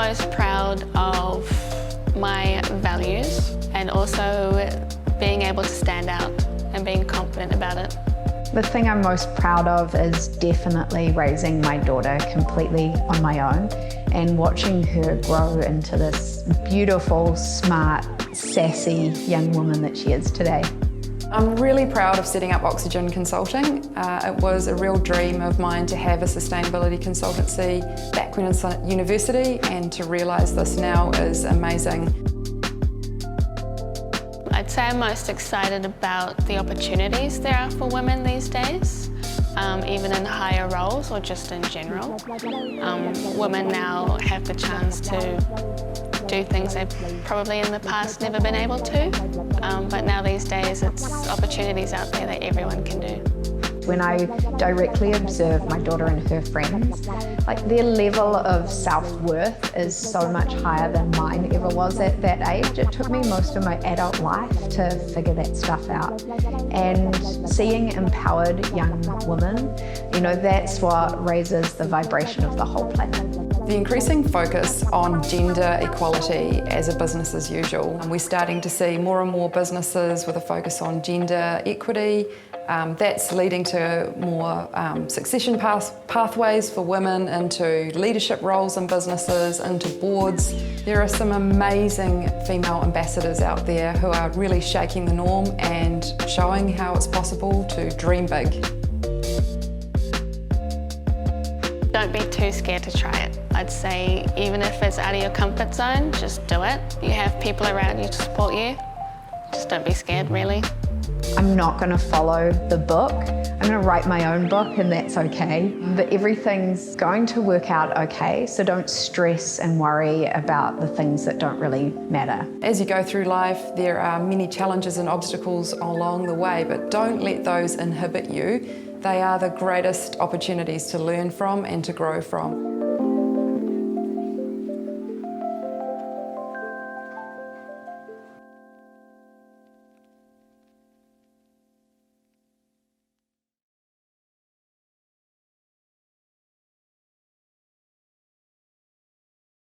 most proud of my values and also being able to stand out and being confident about it. The thing I'm most proud of is definitely raising my daughter completely on my own and watching her grow into this beautiful, smart, sassy young woman that she is today. I'm really proud of setting up Oxygen Consulting. It was a real dream of mine to have a sustainability consultancy back when I was at university, and to realise this now is amazing. I'd say I'm most excited about the opportunities there are for women these days, even in higher roles or just in general. Women now have the chance to do things they've probably in the past never been able to, but now these days it's opportunities out there that everyone can do. When I directly observe my daughter and her friends, like their level of self-worth is so much higher than mine ever was at that age. It took me most of my adult life to figure that stuff out. And seeing empowered young women, you know, that's what raises the vibration of the whole planet. The increasing focus on gender equality as a business as usual. We're starting to see more and more businesses with a focus on gender equity. That's leading to more succession pathways for women into leadership roles in businesses, into boards. There are some amazing female ambassadors out there who are really shaking the norm and showing how it's possible to dream big. Don't be too scared to try it. I'd say even if it's out of your comfort zone, just do it. You have people around you to support you. Just don't be scared, really. I'm not going to follow the book. I'm going to write my own book, and that's okay. But everything's going to work out okay, so don't stress and worry about the things that don't really matter. As you go through life, there are many challenges and obstacles along the way, but don't let those inhibit you. They are the greatest opportunities to learn from and to grow from.